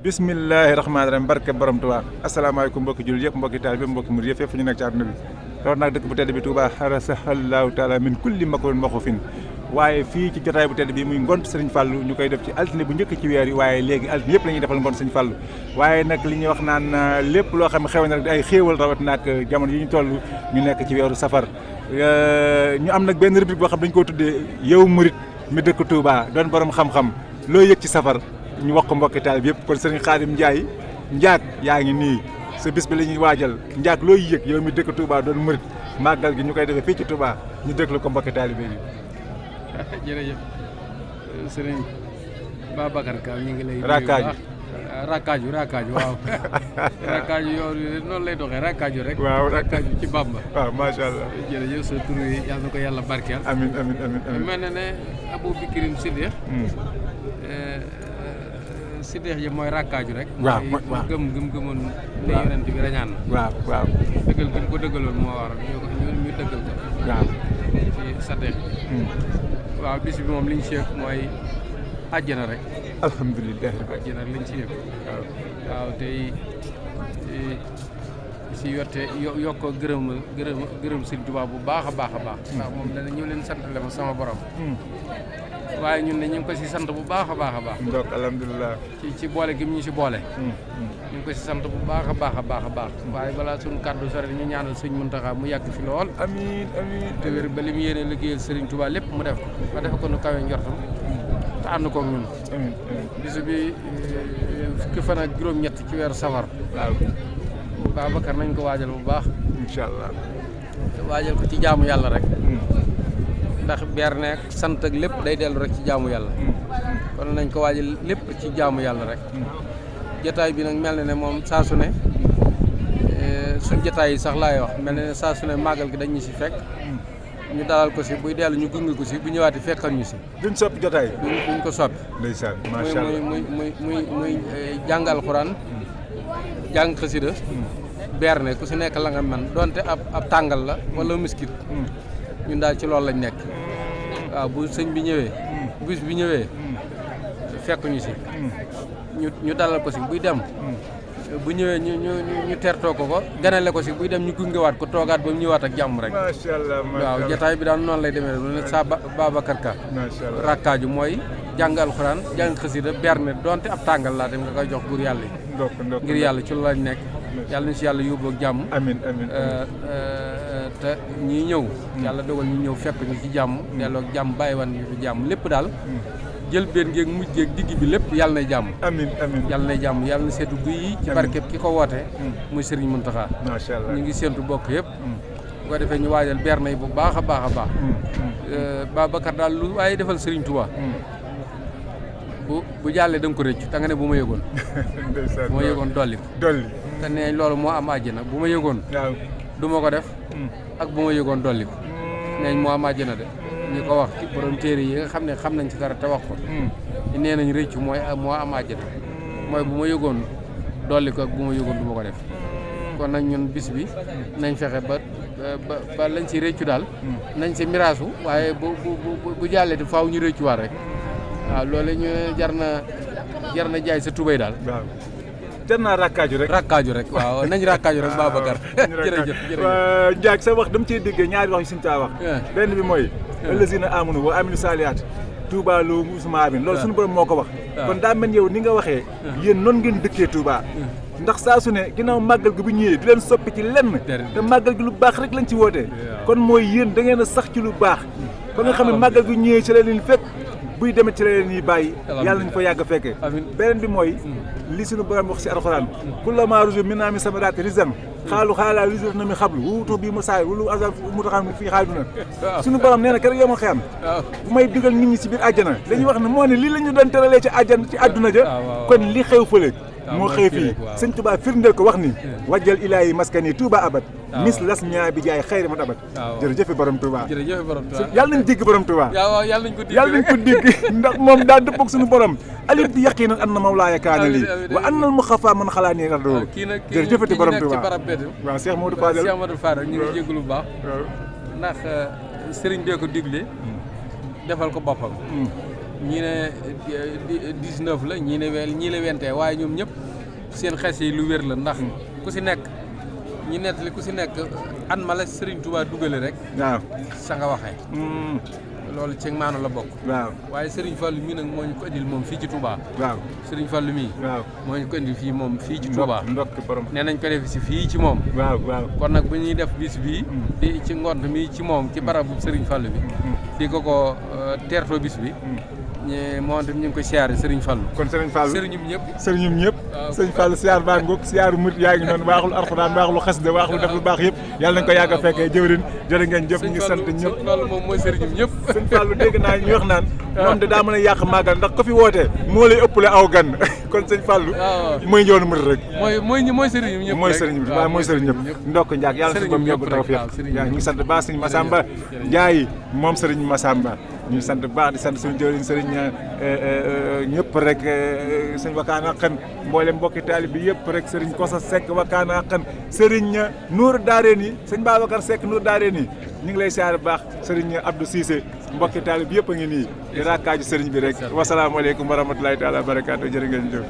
bismillahi rahmaani rahim barke borom Tuubaa asalaamaaleykum mbokki jullit yëpp mbokki taalibe bi mbokki murid yëpp fépp fu ñu nekk ci àdduna bi loolu nag dëkk bu tedd bi Tuubaa xarasahallahu taala min kulli makoon maxufin waaye fii ci jotaay bu tedd bi muy ngont Sëriñ Fallu ñu koy def ci altine bu njëkk ci weer yi waaye léegi altine yëpp la ñuy defal ngont Sëriñ Fallu waaye nag li ñuy wax naan lépp loo xam ne xew na rek ay xéewal rawat naag jamono yi ñu toll ñu nekk ci weeru safar ñu am nag benn rubrique boo xam dañu koo tuddee yow murid mi dëkk Tuubaa doon borom xam-xam loo yëg ci safar ñu wax ko mbokki taal bi yëpp kon sëriñ Xaadim Njaay njaag yaa ngi nii sa bis bi la ñuy waajal njaag looy yëg yow mi dëkk Touba doon murit màggal gi ñu koy defee fii ci Touba ñu déglu ko mbokki taalibe yi. jërëjëf sëriñ Babacar Ka ñu ngi lay. Rakkaaju Rakkaaju waaw. Rakkaaju yow noonu lay doxee Rakkaaju rek. waaw Rakkaaju ci Bamba. waaw macha allah. jërëjëf sa tur yi yàlla na ko yàlla barkeel. amiin amiin amiin. mel na ne Abou Bikirim Siddiq. Siddiq ji mooy rakkaaju rek. waaw mooy gëmoon ne yonent bi rañaan na. waaw. dëggal gi mu ko dëggaloon moo waral ñu dëggal ko. waaw ci Siddiq. waaw bis bi moom li ñu si yëg mooy àjjana rek. alhamdulilah. àjjana li ñu si yëg. waaw tey si yotte yokk gërëm Sëriñ Tuubaa bu baax a baax a baax. ndax moom dana ñëw leen santale ma sama borom. waaye ñun ne ñu ngi ko si sant bu baax a baax a baax. donc alhamdulilah. ci boole gi mu ñu si boole. ñu ngi ko si sant bu baax a baax a baax a baax. waaye balaa suñu kàddu sore ñu ñaanal sëñ Muntaxa mu yàgg fi lool. amiin amiin. te wér ba li mu yéene liggéeyal Sëriñ Tuubaa lépp mu def ko ba defe ko nu kawe njortam te ànd koog ñun. amiin bisu bi fukki fan ak juróom-ñett ci weeru safar. waaw. Babacar nañ ko waajal bu baax. incha allah. waajal ko ci jaamu yàlla rek. ndax berne ak sant ak lépp day dellu rek ci jaamu yàlla. kon nañ ko waajal lépp ci jaamu yàlla rek. jotaay bi nag mel na ne moom saa su ne suñ jotaay yi sax laay wax mel na ne saa su ne màggal gi dañ ñu si fekk. ñu dalal ko si buy dellu ñu gunge ko si bu ñëwaati fekkal ñu si. duñ soppi jotaay. duñ ko soppi. ndeysaan macha allah muy jàng alxuraan jàng xasida berne ku si nekk la nga man donte ab tàngal la wala miskit. ñun daal ci loolu lañ nekk. waaw bu sëñ bi ñëwee. bis bi ñëwee. fekk ñu si. ñu dalal ko si buy dem. bu ñëwee ñu tertoo ko ganale ko si buy dem ñu gungewaat ko toogaat ba mu ñëwaat ak jàmm rek. macha allah waaw jotaay bi daal noonu lay demee lu ne saa Babacar Ka. macha allah rakkaaju mooy jàng alxuraan jàng xasida berne donte ab tàngal laa dem nga koy jox buur yàlla yi. ngir yàlla ci loolu lañ nekk. yàlla na si yàlla yóbbu ak jàmm. amiin amiin. te ñii ñëw. yàlla dogal ñu ñëw fekk ñu ci jàmm. delloo ak jàmm bàyyiwan ñu fi jàmm lépp daal. jël benn géeg mujj géeg digg bi lépp yàlla na jàmm. amiin amiin. yàlla na jàmm yàlla na seetu guy yi. ci barkeb ki ko woote. muy Sëriñ Muntaxa. macha allah ñu ngi séentu bokk yëpp. bu ko defee ñu waajal berne yi bu baax a baax a baax. Babacar daal lu waaye defal Sëriñ Tuubaa. bu jàllee da nga ko rëccu te nga ne bu ma yëgoon. bu ma yëgoon dolli ko. te nee loolu moo am àjjana bu ma yëgoon. waaw du ma ko def. ak bu ma yëgoon dolli ko. neeñ moo am àjjana de. ñi ko wax ci borom téere yi nga xam ne xam nañ ci dara te wax ko. nee nañ rëccu moo am àjjana. mooy bu ma yëgoon dolli ko ak bu ma yëgoon du ma ko def. kon nag ñun bis bi nañ fexe ba lañ ci rëccu daal. nañ si miraasu waaye bu jàllee te faaw ñu rëccuwaat rek. waaw loolu ñu jar na jaay sa tubéy daal. waaw jar naa rakkaaju rek. rakkaaju rek waaw nañ rakkaaju rek Babacar. jërëjëf Ndiaye sa wax dama ciy déggee ñaari wax yu suñu taa wax. benn bi mooy. allazina amanu wa amilu saalihaat Touba Lo Ousmane Abine loolu suñu borom moo ko wax. kon daa mel yow ni nga waxee. yéen noonu ngeen dëkkee Touba. ndax saa su ne ginnaaw màggal gi bu ñëwee di leen soppi ci lenn. te màggal gi lu baax rek lañ ci wootee. kon mooy yéen da ngeen a sax ci lu baax. ba nga xam ne màggal gi ñëwee ci la leen fekk. buy demee ci la leen ñuy bàyyi. yàlla nañu fa yàgg a fekkee. beneen bi mooy. li suñu borom wax si alxuraan. kullamaa ruziqu minhaa min samaraati rizqan xaalu xaalaa rizqan na mi xablu wuutu bii mu saay wulu azab mu taxam fii xaaduna suñu borom nee na keroog yow ma xiyam bu may digal nit ñi si biir àjjana dañuy wax ne moo ne lii la ñu doon teralee ci àjjana ci àdduna ja kon li xew fële moo xew fii sëñ Tuubaa firndeel ko wax ni wajjal ilaahi maskani Touba abad mis las ñaa bi jaay xayri man abad jërëjëf borom Touba yàlla nañ dégg borom Touba yàlla nañ ko dégg ndax moom daa dëppog suñu borom alif bi yaqinan anna mawlaaya kaana lii wa annal mu xafa man xalaa nii radoo jërëjëfati borom Touba waaw Cheikh Modou Fadel Cheikh Modou Fadel ñu ngi jégalu bu baax ndax sëriñ bee ko digle defal ko boppam ñii ne 19 la ñii ne ñii la 21 waaye ñoom ñëpp seen xes yi lu wér la ndax ku si nekk ñi nettali ku si nekk an ma la Serigne Touba dugale rek. waaw sa nga waxee. loolu ci maanu la bokk. waaw waaye Serigne Fallou mii nag moo ñu ko indil moom fii ci Touba. waaw Serigne Fallou mii. waaw moo ñu ko indil fii moom fii ci Touba. ndokk borom nee nañ ko def si fii ci moom. waaw waaw kon nag bu ñuy def bis bii. di ci ngont mi ci moom ci barabu Serigne Fallou bi. di ko teertoo bis bi. moom tamit ñu ngi ko siyaare Serigne Fallou. kon Serigne Fallou Serigne ñëpp. sëriñum ñëpp sëñ Fallou siyaar baa ngoog siyaaru murit yaa ngi noonu waaxul alxuraan waaxul xasida waaxul def lu baax yëpp yàlla nañ ko yàgg a fekkee jëwrin jërë ngeen jëf ñu sant ñëpp sëñ Fallou moom mooy sëriñum ñëpp. sëñ Fallou dégg naa ñu wax naan moom de daa mën a yàq màggal ndax ko fi wootee moo lay ëppale aw gan kon sëñ Fallou mooy njoonu murit rek mooy sëriñum ñëpp mooy sëriñ bi waaw mooy sëriñ ñëpp ndokk njaag yàlla su bam yóbbu taw fépp yaa ñu ngi sant baax sëñ Massamba Ndiaye moom sëriñ Massamba ñu ngi sant baax di sant suñu jëwriñ sëriñ ñëpp rek sëñ Wakana Xën mboolem mbokki taalib bi yëpp rek sëriñ Kosa Seck Wakana Xën sëriñ Nour Daareen yi sëñ Babacar Seck Nour Daareen yi ñu ngi lay siyaare baax sëriñ Abdou Cissé mbokki taalib bi yëpp a ngi nii di rakkaaju sëriñ bi rek wasalaamaaleykum wa rahmatulahi taala wa barakaatu jërë ngeen jëf